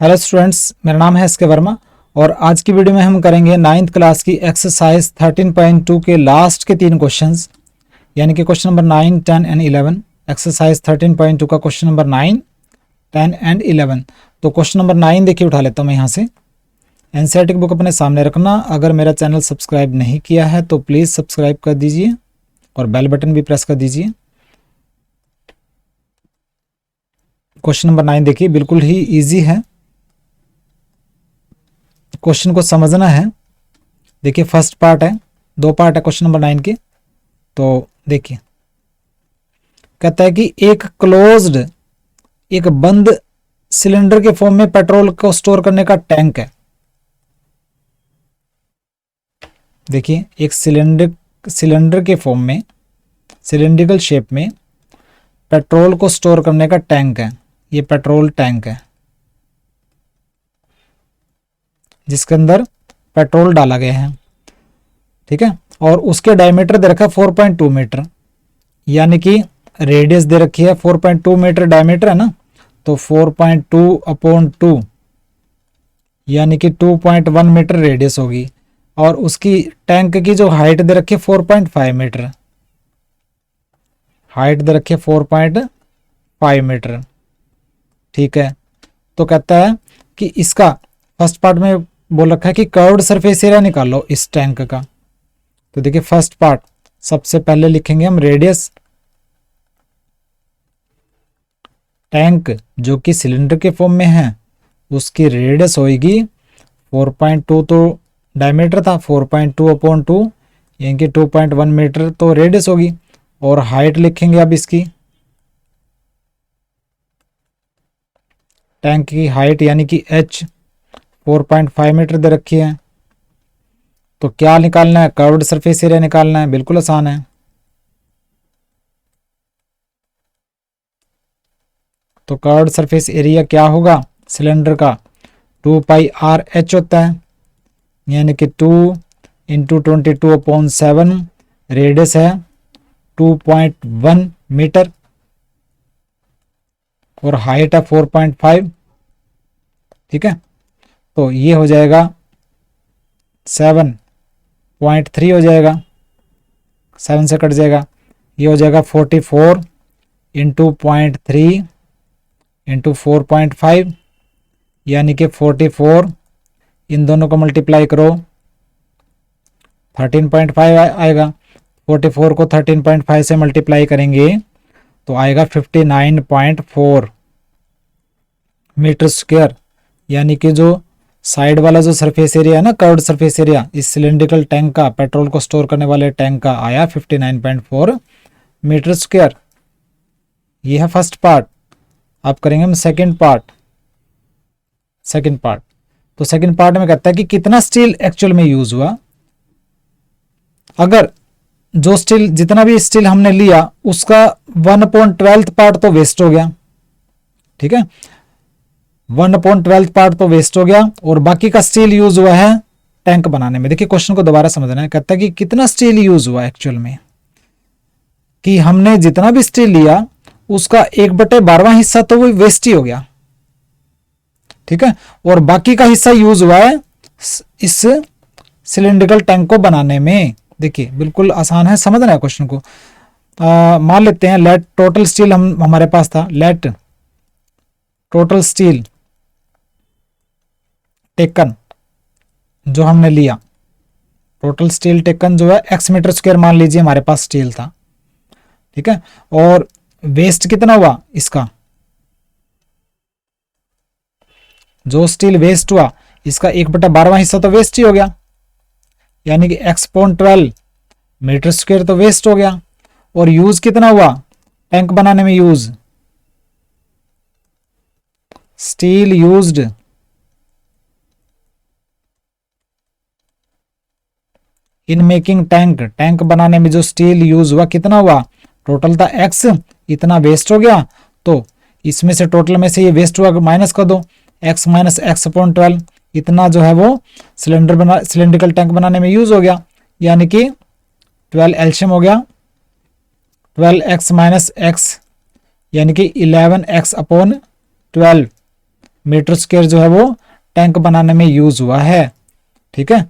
Hello students, मेरा नाम है एस के वर्मा और आज की वीडियो में हम करेंगे 9th क्लास की एक्सरसाइज 13.2 के लास्ट के 3 क्वेश्चंस, यानी कि क्वेश्चन नंबर 9, 10 एंड 11। एक्सरसाइज 13.2 का क्वेश्चन नंबर 9, 10 एंड 11। तो क्वेश्चन नंबर 9 देखिए, उठा लेता हूँ मैं यहाँ से। एनसीईआरटी की बुक अपने सामने रखना। अगर मेरा चैनल सब्सक्राइब नहीं किया है तो प्लीज़ सब्सक्राइब कर दीजिए और बेल बटन भी प्रेस कर दीजिए। क्वेश्चन नंबर 9 देखिए, बिल्कुल ही ईजी है। क्वेश्चन को समझना है। देखिए फर्स्ट पार्ट है, 2 पार्ट है क्वेश्चन नंबर 9 के। तो देखिए, कहता है कि एक बंद सिलेंडर के फॉर्म में पेट्रोल को स्टोर करने का टैंक है। देखिए, एक सिलेंडर के फॉर्म में, सिलेंड्रिकल शेप में पेट्रोल को स्टोर करने का टैंक है। ये पेट्रोल टैंक है जिसके अंदर पेट्रोल डाला गया है, ठीक है। और उसके डायमीटर दे रखा है 4.2 मीटर, यानी कि रेडियस दे रखी है 4.2 मीटर डायमीटर है ना। तो 4.2/2 यानी कि 2.1 मीटर रेडियस होगी। और उसकी टैंक की जो हाइट दे रखी है 4.5 मीटर, हाइट दे रखी है 4.5 मीटर, ठीक है। तो कहता है कि इसका फर्स्ट पार्ट में बोल रखा है कि कर्व्ड सरफेस एरिया निकालो इस टैंक का। तो देखिए फर्स्ट पार्ट सबसे पहले लिखेंगे हम रेडियस। टैंक जो कि सिलेंडर के फॉर्म में है उसकी रेडियस होगी 4.2, तो डायमीटर था 4.2/2 यानी कि 2.1 मीटर तो रेडियस होगी। और हाइट लिखेंगे अब इसकी, टैंक की हाइट यानी कि h 4.5 मीटर दे रखी है। तो क्या निकालना है? कर्व्ड सरफेस एरिया निकालना है। बिल्कुल आसान है। तो कर्व्ड सरफेस एरिया क्या होगा सिलेंडर का? 2πr/h होता है, यानी कि 2 × 22/7। रेडियस है 2.1 मीटर और हाइट है 4.5, ठीक है। तो ये हो जाएगा 7.3 हो जाएगा, 7 से कट जाएगा। ये हो जाएगा 44 × 0.3 × 4.5 यानी कि 44। इन दोनों को मल्टीप्लाई करो 13.5 आएगा। 44 को 13.5 से मल्टीप्लाई करेंगे तो आएगा 59.4 मीटर स्क्वायर, यानी कि जो साइड वाला जो सरफेस एरिया है ना, कर्व्ड सरफेस एरिया इस सिलेंड्रिकल टैंक का, पेट्रोल को स्टोर करने वाले टैंक का आया 59.4 मीटर स्क्वायर। ये है फर्स्ट पार्ट। अब करेंगे हम सेकंड पार्ट। तो सेकंड पार्ट में कहता है कि कितना स्टील एक्चुअल में यूज हुआ। अगर जो स्टील, जितना भी स्टील हमने लिया उसका 1/12 पार्ट तो वेस्ट हो गया, ठीक है। 1/12 पार्ट तो वेस्ट हो गया और बाकी का स्टील यूज हुआ है टैंक बनाने में। देखिए क्वेश्चन को दोबारा समझना है। कहता है कि कितना स्टील यूज हुआ एक्चुअल में, कि हमने जितना भी स्टील लिया उसका 1/12वां हिस्सा तो वो वेस्ट ही हो गया, ठीक है। और बाकी का हिस्सा यूज हुआ है इस सिलेंड्रिकल टैंक को बनाने में। देखिए बिल्कुल आसान है, समझना है क्वेश्चन को। मान लेते हैं लेट टोटल स्टील हमारे पास था। लेट टोटल स्टील टेकन, जो हमने लिया, टोटल स्टील टेकन जो है x मीटर स्क्वायर मान लीजिए हमारे पास स्टील था, ठीक है। और वेस्ट कितना हुआ इसका, जो स्टील वेस्ट हुआ इसका 1/12वां हिस्सा तो वेस्ट ही हो गया, यानी कि x/12 मीटर स्क्वायर तो वेस्ट हो गया। और यूज कितना हुआ टैंक बनाने में? Use steel used in making tank, tank बनाने में जो स्टील यूज हुआ कितना हुआ? टोटल था x, इतना वेस्ट हो गया। तो इसमें से टोटल में से ये वेस्ट हुआ माइनस कर दो, x - x/12 इतना जो है वो सिलेंड्रिकल टैंक बनाने में यूज हो गया, यानी कि 12 एल्शियम हो गया। 12x - x यानी कि 11x/12 मीटर स्क्वायर जो है वो टैंक बनाने में यूज हुआ है। ठीक है,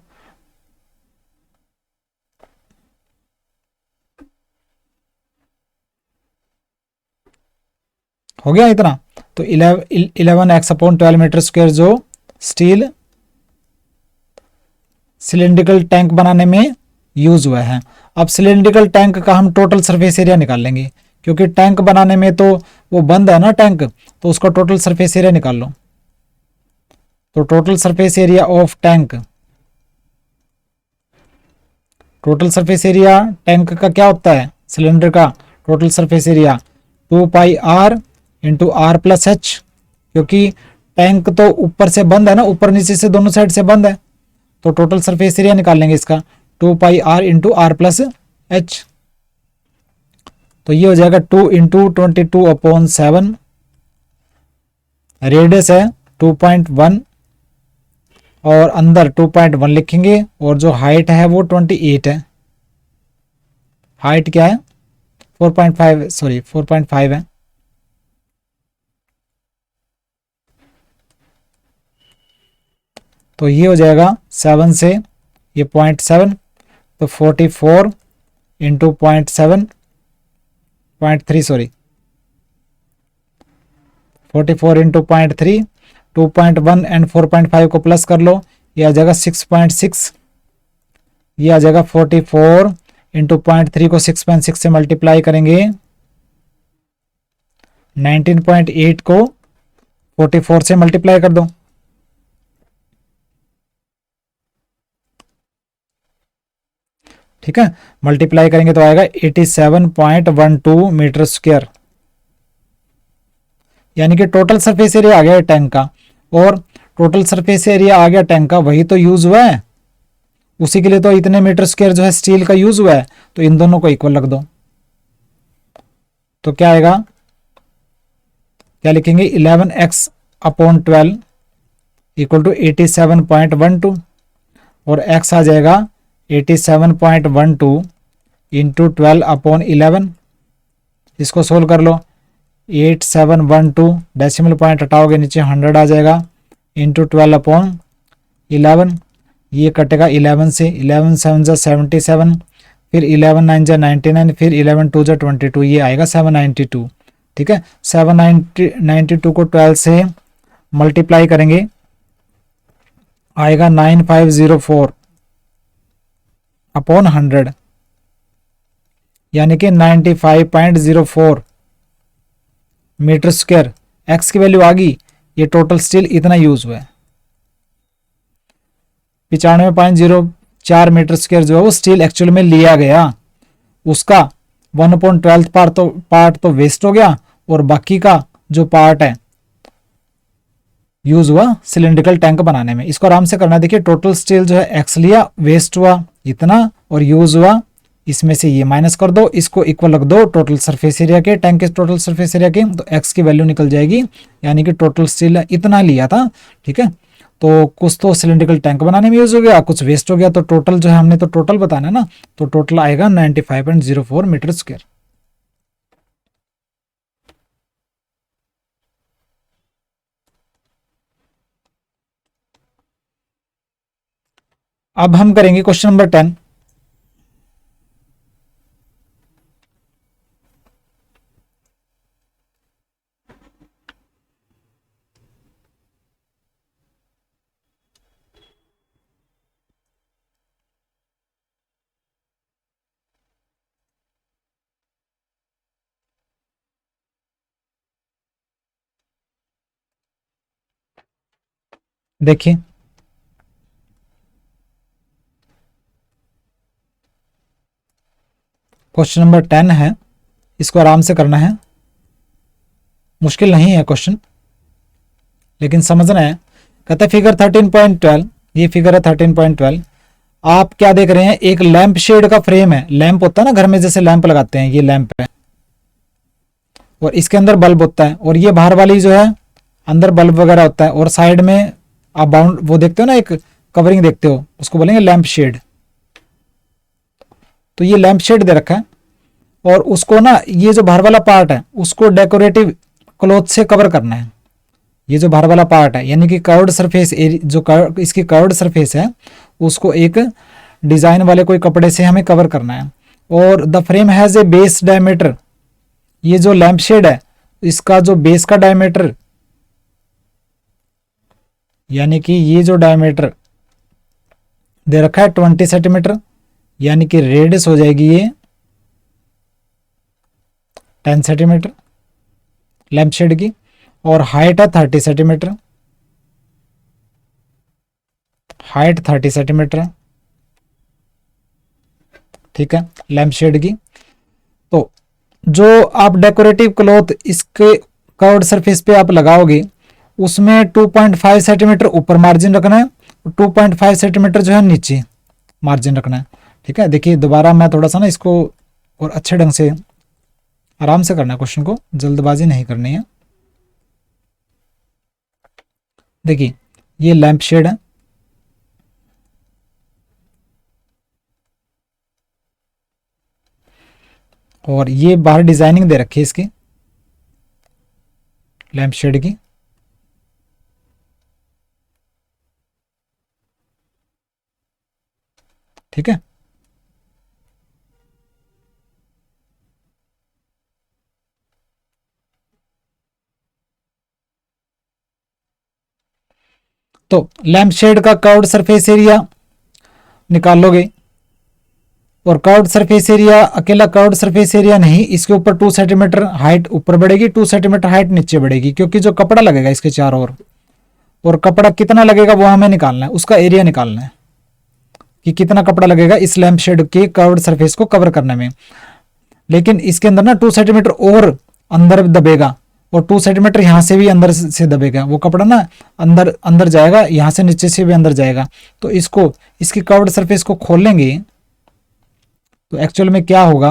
हो गया इतना। तो 11x/12 मीटर स्क्वायर जो स्टील सिलेंड्रिकल टैंक बनाने में यूज हुआ है। अब सिलेंड्रिकल टैंक का हम टोटल सरफेस एरिया निकाल लेंगे, क्योंकि टैंक बनाने में तो वो बंद है ना टैंक, तो उसका टोटल सरफेस एरिया निकाल लो। तो total surface area of tank, total surface area tank का क्या होता है, सिलेंडर का total surface area 2πr into r plus h, क्योंकि टैंक तो ऊपर से बंद है ना, ऊपर नीचे से दोनों साइड से बंद है, तो टोटल सरफेस एरिया निकाल लेंगे इसका 2πr into r plus H. तो ये हो जाएगा 2 इंटू 22/7, रेडियस है 2.1 और अंदर 2.1 लिखेंगे, और जो हाइट है वो 28 है। हाइट क्या है 4.5 है। तो ये हो जाएगा 7 से ये 0.7, तो 44 इंटू 0.7 0.3 44 इंटू 0.3, 2.1 एंड 4.5 को प्लस कर लो, ये आ जाएगा 6.6। ये आ जाएगा 44 इंटू 0.3 को 6.6 से मल्टीप्लाई करेंगे, 19.8 को 44 से मल्टीप्लाई कर दो, ठीक है, मल्टीप्लाई करेंगे तो आएगा 87.12 मीटर स्क्वायर, यानी कि टोटल सरफेस एरिया आ गया टैंक का, और टोटल सरफेस एरिया आ गया टैंक का, वही तो यूज हुआ है, उसी के लिए तो इतने मीटर स्क्वायर जो है स्टील का यूज हुआ है, तो इन दोनों को इक्वल रख दो। तो क्या आएगा, क्या लिखेंगे 11x/12 इक्वल टू 87.12, और x आ जाएगा 87.12 इंटू 12/11। इसको सोल्व कर लो, 8712 डेसिमल पॉइंट हटाओगे नीचे 100 आ जाएगा, इंटू 12/11, ये कटेगा 11 से, 11 7 जा 77, फिर 11 9 जा 99, फिर 11 2 जा 22, ये आएगा 792। ठीक है, 792 को 12 से मल्टीप्लाई करेंगे, आएगा 9504/100, यानी कि 95.04 मीटर स्क्वायर। एक्स की वैल्यू आ गई, ये टोटल स्टील इतना यूज हुआ है। 95.04 मीटर स्क्वायर जो है वो स्टील एक्चुअल में लिया गया, उसका 1/12 पार्ट तो वेस्ट हो गया, और बाकी का जो पार्ट है यूज हुआ सिलेंड्रिकल टैंक बनाने में। इसको आराम से करना, देखिए टोटल स्टील जो है एक्स लिया, वेस्ट हुआ इतना, और यूज हुआ, इसमें से ये माइनस कर दो, इसको इक्वल रख दो टोटल सरफेस एरिया के, टैंक के टोटल सरफेस एरिया के, तो एक्स की वैल्यू निकल जाएगी, यानी कि टोटल स्टील इतना लिया था। ठीक है, तो कुछ तो सिलेंड्रिकल टैंक बनाने में यूज हो गया, कुछ वेस्ट हो गया, तो टोटल जो है हमने तो टोटल बताना है ना, तो टोटल आएगा 95.04 मीटर स्क्वायर। अब हम करेंगे क्वेश्चन नंबर 10। देखिए क्वेश्चन नंबर 10 है, इसको आराम से करना है, मुश्किल नहीं है क्वेश्चन, लेकिन समझना है। कहता है फिगर 13.12, ये फिगर है 13.12। आप क्या देख रहे हैं, एक लैंप शेड का फ्रेम है, लैंप होता है ना घर में, जैसे लैंप लगाते हैं, ये लैंप है, और इसके अंदर बल्ब होता है, और ये बाहर वाली जो है अंदर बल्ब वगैरह होता है, और साइड में आप बाउंड वो देखते हो ना, एक कवरिंग देखते हो, उसको बोलेंगे लैंप शेड। तो ये लैंप शेड दे रखा है, और उसको ना ये जो बाहर वाला पार्ट है उसको डेकोरेटिव क्लॉथ से कवर करना है। ये जो बाहर वाला पार्ट है यानी कि कर्व्ड सरफेस जो इसकी कर्व्ड सरफेस है उसको एक डिजाइन वाले कोई कपड़े से हमें कवर करना है। और the frame has a base diameter, ये जो लैंप शेड है इसका जो बेस का डायमीटर यानी कि ये जो डायमीटर दे रखा है 20 सेंटीमीटर, यानी कि रेडियस हो जाएगी ये 10 सेंटीमीटर लैंप शेड की, और हाइट है 30 सेंटीमीटर, हाइट 30 सेंटीमीटर है, ठीक है, लैंप शेड की। तो जो आप डेकोरेटिव क्लॉथ इसके कर्व्ड सरफेस पे आप लगाओगे उसमें 2.5 सेंटीमीटर ऊपर मार्जिन रखना है, 2.5 सेंटीमीटर जो है नीचे मार्जिन रखना है, ठीक है। देखिए दोबारा मैं थोड़ा सा ना इसको और अच्छे ढंग से आराम से करना है, क्वेश्चन को जल्दबाजी नहीं करनी है। देखिए ये लैंप शेड है, और ये बाहर डिजाइनिंग दे रखी है इसकी लैंप शेड की, ठीक है। तो लैंप शेड का कर्व्ड सरफेस एरिया निकाल लोगे, और कर्व्ड सरफेस एरिया अकेला कर्व्ड सरफेस एरिया नहीं, इसके ऊपर 2 सेंटीमीटर हाइट ऊपर बढ़ेगी, 2 सेंटीमीटर हाइट नीचे बढ़ेगी, क्योंकि जो कपड़ा लगेगा इसके चारों ओर, और कपड़ा कितना लगेगा वो हमें निकालना है, उसका एरिया निकालना है कि कितना कपड़ा लगेगा इस लैंप शेड के कर्व्ड सरफेस को कवर करने में। लेकिन इसके अंदर ना 2 सेंटीमीटर और अंदर दबेगा, और 2 सेंटीमीटर यहाँ से भी अंदर से दबेगा, वो कपड़ा ना अंदर अंदर जाएगा, यहाँ से नीचे से भी अंदर जाएगा। तो इसको इसकी कर्व्ड सरफेस को खोल लेंगे तो एक्चुअल में क्या होगा,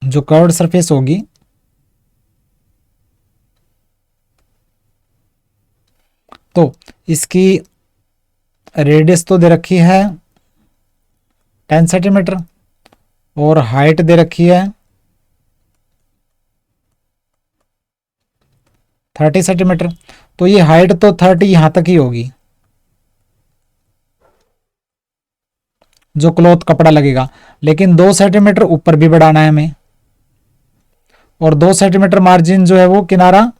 जो कर्व्ड सरफेस होगी तो इसकी रेडियस तो दे रखी है 10 सेंटीमीटर, और हाइट दे रखी है 30 सेंटीमीटर। तो ये हाइट तो 30 यहां तक ही होगी जो क्लॉथ कपड़ा लगेगा, लेकिन 2 सेंटीमीटर ऊपर भी बढ़ाना है हमें, और 2 सेंटीमीटर मार्जिन जो है वो किनारा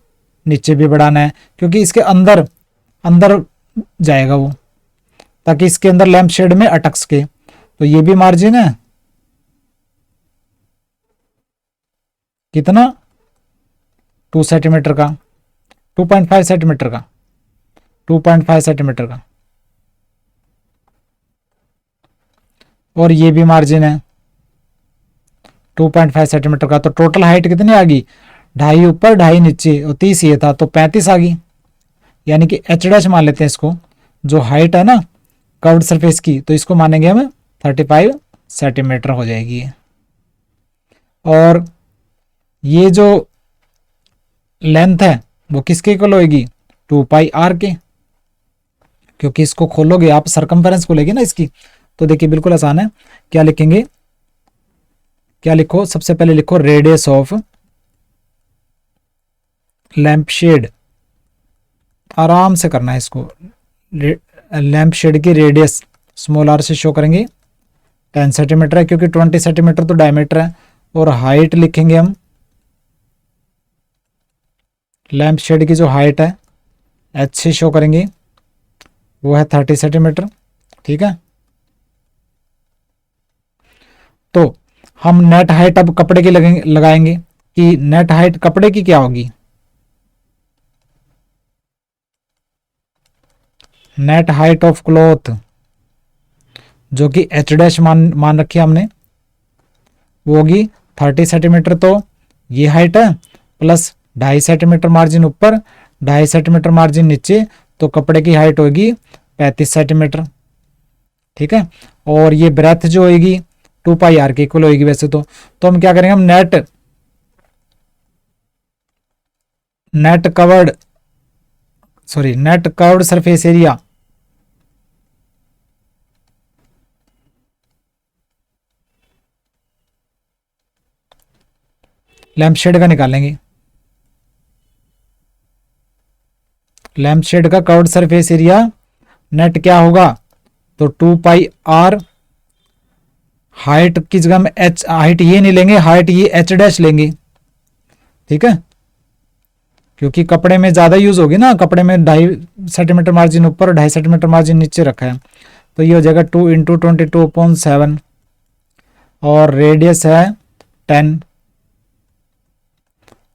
नीचे भी बढ़ाना है, क्योंकि इसके अंदर अंदर जाएगा वो, ताकि इसके अंदर लैंप शेड में अटक सके। तो ये भी मार्जिन है कितना 2 सेंटीमीटर का, 2.5 सेंटीमीटर का, 2.5 सेंटीमीटर का, और ये भी मार्जिन है 2.5 सेंटीमीटर का। तो टोटल हाइट कितनी आ गई, 2.5 ऊपर 2.5 नीचे, और 30 ये था तो 35 आ गई, यानी कि एच डैश मान लेते हैं इसको, जो हाइट है ना कर्व्ड सरफेस की, तो इसको मानेंगे हम 35 सेंटीमीटर हो जाएगी ये। और ये जो लेंथ है वो किसके इक्वल होगी, 2πr के, क्योंकि इसको खोलोगे आप सरकमफेरेंस खोलेगे ना इसकी। तो देखिए बिल्कुल आसान है, क्या लिखेंगे, क्या लिखो, सबसे पहले लिखो रेडियस ऑफ लैंप शेड, आराम से करना है इसको, लैंप शेड की रेडियस स्मॉल आर से शो करेंगे 10 सेंटीमीटर है, क्योंकि 20 सेंटीमीटर तो डायमीटर है, और हाइट लिखेंगे हम, लैंप शेड की जो हाइट है एच से शो करेंगे वो है 30 सेंटीमीटर, ठीक है। तो हम नेट हाइट अब कपड़े की लगाएंगे कि नेट हाइट कपड़े की क्या होगी, नेट हाइट ऑफ क्लॉथ जो कि एच डैश मान रखी है हमने, वो होगी 30 सेंटीमीटर। तो ये हाइट है प्लस 2.5 सेंटीमीटर मार्जिन ऊपर, 2.5 सेंटीमीटर मार्जिन नीचे, तो कपड़े की हाइट होगी 35 सेंटीमीटर, ठीक है। और ये ब्रेथ जो होगी 2πr के इक्वल होगी वैसे तो हम क्या करेंगे, हम net covered surface area lamp shade का निकालेंगे। लैंप शेड का कर्व्ड सरफेस एरिया नेट क्या होगा, तो 2 पाई आर, हाइट की जगह में एच, हाइट ये नहीं लेंगे, हाइट ये एच डैश लेंगे, ठीक है, क्योंकि कपड़े में ज्यादा यूज होगी ना, कपड़े में 2.5 सेंटीमीटर मार्जिन ऊपर और 2.5 सेंटीमीटर मार्जिन नीचे रखा है, तो ये हो जाएगा 2 इंटू 22/7 और रेडियस है 10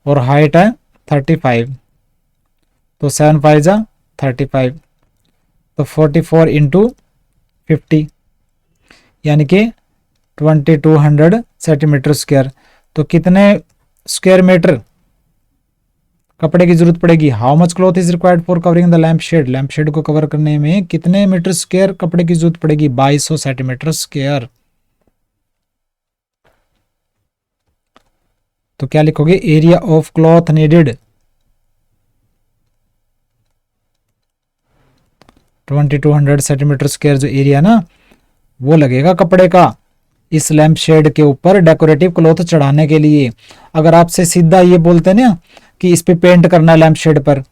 और हाइट है 35, तो 7 5 जा 35, तो 44 इंटू 50 यानी कि 2200 सेंटीमीटर स्क्वायर। तो कितने स्क्वायर मीटर कपड़े की जरूरत पड़ेगी, how much cloth is required for covering the lamp shade, lamp shade को कवर करने में कितने मीटर स्क्वायर कपड़े की जरूरत पड़ेगी, 2200 सेंटीमीटर स्क्वायर। तो क्या लिखोगे, area of cloth needed 2200 centimetre square, जो एरिया ना वो लगेगा कपड़े का इस लैंप शेड के ऊपर डेकोरेटिव क्लॉथ चढ़ाने के लिए। अगर आपसे सीधा ये बोलते ना कि इस पे पेंट करना है लैंप शेड पर,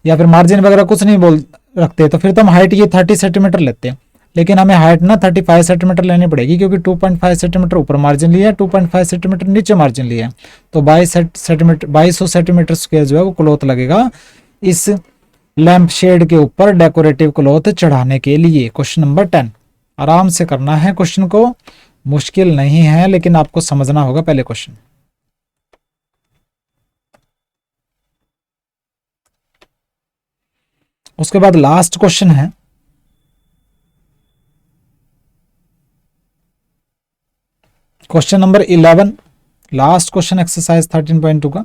या फिर मार्जिन वगैरह कुछ नहीं बोल रखते, तो फिर तो हम हाइट ये 30 सेंटीमीटर लेते हैं, लेकिन हमें हाइट ना 35 सेंटीमीटर लेनी पड़ेगी, क्योंकि 2.5 सेंटीमीटर ऊपर मार्जिन लिया है, 2.5 सेंटीमीटर नीचे मार्जिन लिया है, तो 2200 सेंटीमीटर स्क्वायर जो है वो क्लॉथ लगेगा इस लैंप शेड के ऊपर डेकोरेटिव क्लॉथ चढ़ाने के लिए। क्वेश्चन नंबर 10, आराम से करना है क्वेश्चन को, मुश्किल नहीं है, लेकिन आपको समझना होगा पहले क्वेश्चन। उसके बाद लास्ट क्वेश्चन है question number 11, last question exercise 13.2 का।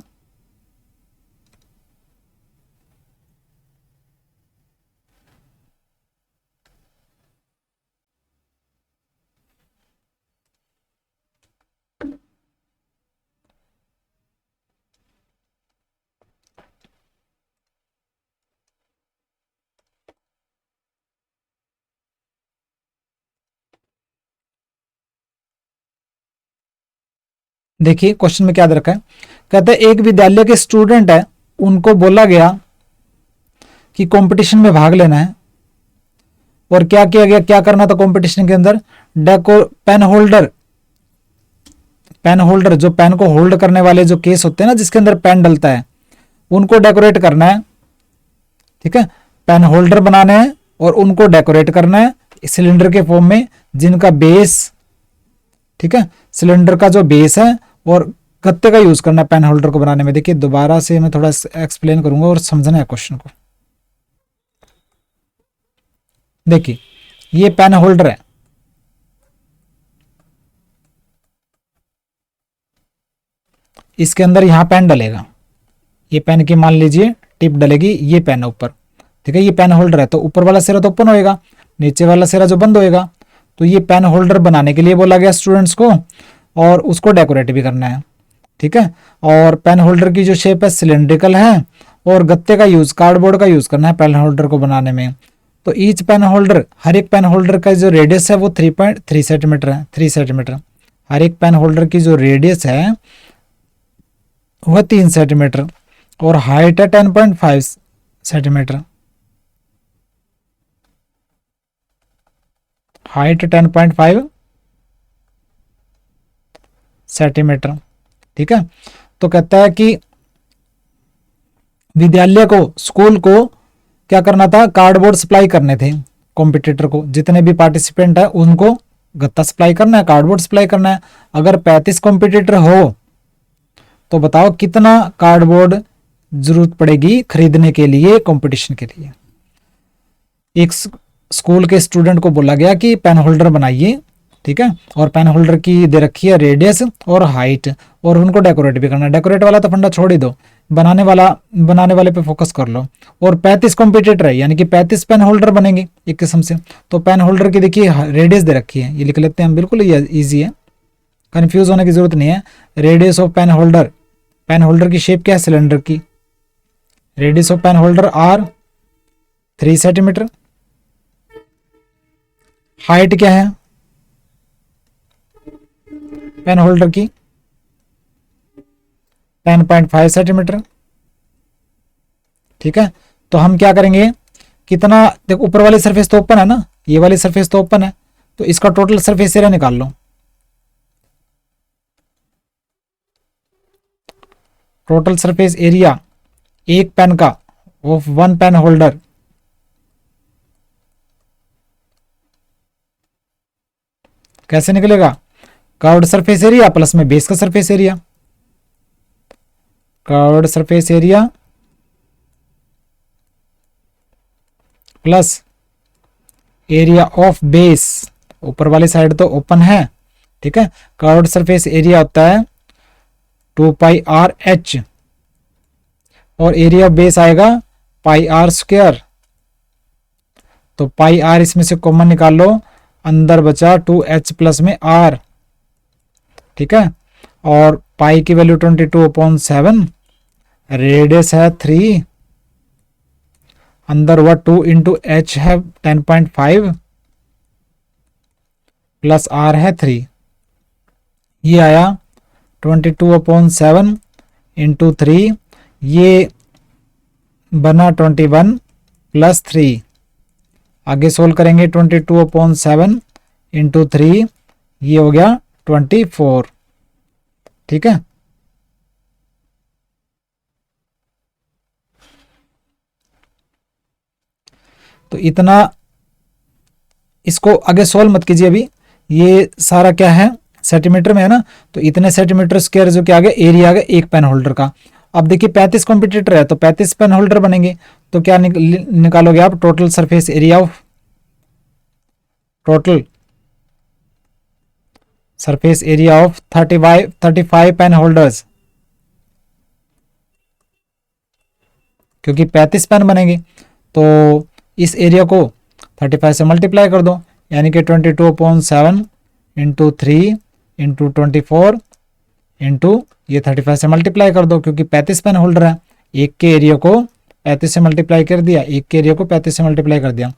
देखिए क्वेश्चन में क्या दे रखा है, कहते हैं एक विद्यालय के स्टूडेंट है, उनको बोला गया कि कंपटीशन में भाग लेना है, और क्या किया गया, क्या करना था कंपटीशन के अंदर, पेन होल्डर जो पेन को होल्ड करने वाले जो केस होते हैं ना, जिसके अंदर पेन डलता है, उनको डेकोरेट करना है, ठीक है, पेन होल्डर बनाने हैं और उनको डेकोरेट करना है सिलेंडर के फॉर्म में, जिनका बेस, ठीक है, सिलेंडर का जो बेस है, और गत्ते का यूज करना है पेन होल्डर को बनाने में। देखिए दोबारा से मैं थोड़ा एक्सप्लेन करूंगा और समझना है क्वेश्चन को। देखिए ये पेन होल्डर है, इसके अंदर यहां पेन डलेगा, ये पेन की मान लीजिए टिप डलेगी, ये पेन है ऊपर, ठीक है, ये पेन होल्डर है, तो ऊपर वाला सिरा तो ओपन होएगा, नीचे वाला सिरा जो बंद होएगा, तो ये पेन होल्डर बनाने के लिए बोला गया स्टूडेंट्स को, और उसको डेकोरेट भी करना है, ठीक है। और पेन होल्डर की जो शेप है सिलेंड्रिकल है, और गत्ते का यूज, कार्डबोर्ड का यूज करना है पेन होल्डर को बनाने में। तो ईच पेन होल्डर, हर एक पेन होल्डर का जो रेडियस है वो 3.3 सेंटीमीटर है, 3 सेंटीमीटर। हर एक पेन होल्डर की जो रेडियस है वह 3 सेंटीमीटर, और हाइट है 10.5 सेंटीमीटर, हाइट 10.5 सेंटीमीटर, ठीक है। तो कहता है कि विद्यालय को, स्कूल को क्या करना था, कार्डबोर्ड सप्लाई करने थे कॉम्पिटिटर को, जितने भी पार्टिसिपेंट है उनको गत्ता सप्लाई करना है, कार्डबोर्ड सप्लाई करना है। अगर 35 कॉम्पिटिटर हो तो बताओ कितना कार्डबोर्ड जरूरत पड़ेगी खरीदने के लिए, कंपटीशन के लिए। एक स्कूल के स्टूडेंट को बोला गया कि पेन होल्डर बनाइए, ठीक है, और पेन होल्डर की दे रखी है रेडियस और हाइट, और उनको डेकोरेट भी करना है। डेकोरेट वाला तो फंडा छोड़ ही दो, बनाने वाले पे फोकस कर लो। और 35 कॉम्पिटिटर है, यानी कि 35 पेन होल्डर बनेंगे एक किस्म से। तो पेन होल्डर की देखिए रेडियस दे रखी है, ये लिख लेते हैं हम, बिल्कुल ईजी है, कंफ्यूज होने की जरूरत नहीं है। Radius of pen holder, pen holder की शेप क्या है, सिलेंडर की, radius of pen holder r 3 centimetre, height क्या है पेन होल्डर की 10.5 सेंटीमीटर। ठीक है, तो हम क्या करेंगे, कितना, देखो ऊपर वाली सरफेस तो ओपन है ना, ये वाली सरफेस तो ओपन है, तो इसका टोटल सरफेस एरिया निकाल लो। टोटल सरफेस एरिया एक पेन का, ऑफ वन पेन होल्डर, कैसे निकलेगा, कर्व्ड सरफेस एरिया प्लस में बेस का surface area, curved surface area plus area of base, ऊपर वाली साइड तो ओपन है। ठीक है, कर्व्ड सरफेस एरिया होता है 2 पाई आर एच, और एरिया ऑफ बेस आएगा पाई आर स्क्वायर। तो पाई आर इसमें से कॉमन निकाल लो, अंदर बचा 2h प्लस में r। ठीक है, और पाई की वैल्यू 22/7, रेडियस है 3, अंदर हुआ 2 इंटू एच है 10.5 प्लस r है 3, ये आया 22/7 इंटू 3, ये बना 21 प्लस 3। आगे सोल्व करेंगे 22/7 इंटू 3, ये हो गया 24। ठीक है, तो इतना, इसको आगे सोल्व मत कीजिए अभी, ये सारा क्या है सेंटीमीटर में है ना, तो इतने सेंटीमीटर स्क्वायर जो कि आ गया एरिया आ गया एक पेन होल्डर का। अब देखिए 35 कॉम्पिटिटर है तो 35 पेन होल्डर बनेंगे, तो क्या निकालोगे आप, total surface area of, total surface area of 35 pen holders, क्योंकि 35 पेन बनेंगे तो इस एरिया को 35 से मल्टीप्लाई कर दो, यानी कि 22/7 इंटू 3 इंटू 24 इंटू ये 35 से मल्टीप्लाई कर दो, क्योंकि 35 पेन होल्डर है, एक के एरिया को 35 से मल्टीप्लाई कर दिया, एक के एरिया को 35 से मल्टीप्लाई कर दिया,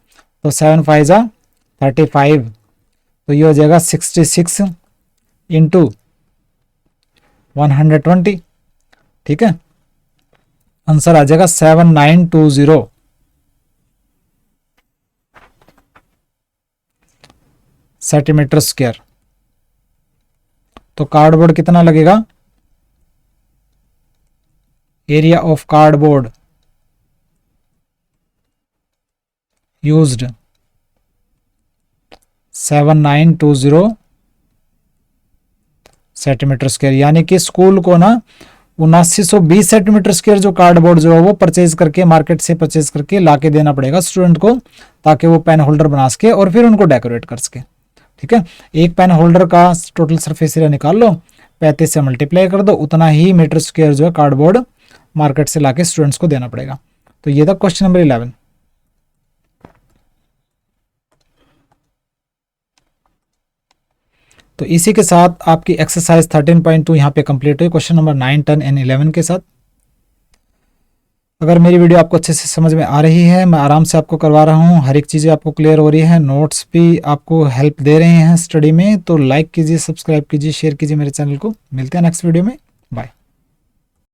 तो 7 5 जा 35, तो ये हो जाएगा 66 इंटू 120। ठीक है, आंसर आ जाएगा 7920 सेंटीमीटर स्क्वायर। तो कार्डबोर्ड कितना लगेगा, area of cardboard used 7920 centimetre square, यानी कि स्कूल को ना 7920 सेंटीमीटर स्क्वायर जो कार्डबोर्ड जो है वो परचेज करके, मार्केट से परचेज करके लाके देना पड़ेगा स्टूडेंट को, ताकि वो पेन होल्डर बना सके और फिर उनको डेकोरेट कर सके। ठीक है, एक पेन होल्डर का टोटल सरफेस एरिया निकाल लो, 35 से मल्टीप्लाई कर दो, उतना ही मीटर स्क्वायर जो है कार्डबोर्ड मार्केट से लाके स्टूडेंट्स को देना पड़ेगा। तो ये था क्वेश्चन नंबर 11। तो इसी के साथ आपकी एक्सरसाइज 13.2 यहाँ पे कंप्लीट हुई, क्वेश्चन नंबर 9, 10 एंड 11 के साथ। अगर मेरी वीडियो आपको अच्छे से समझ में आ रही है, मैं आराम से आपको करवा रहा हूँ, हर एक चीज़ें आपको क्लियर हो रही है, नोट्स भी आपको हेल्प दे रहे हैं स्टडी में, तो लाइक कीजिए, सब्सक्राइब कीजिए, शेयर कीजिए मेरे चैनल को। मिलते हैं नेक्स्ट वीडियो में, बाय।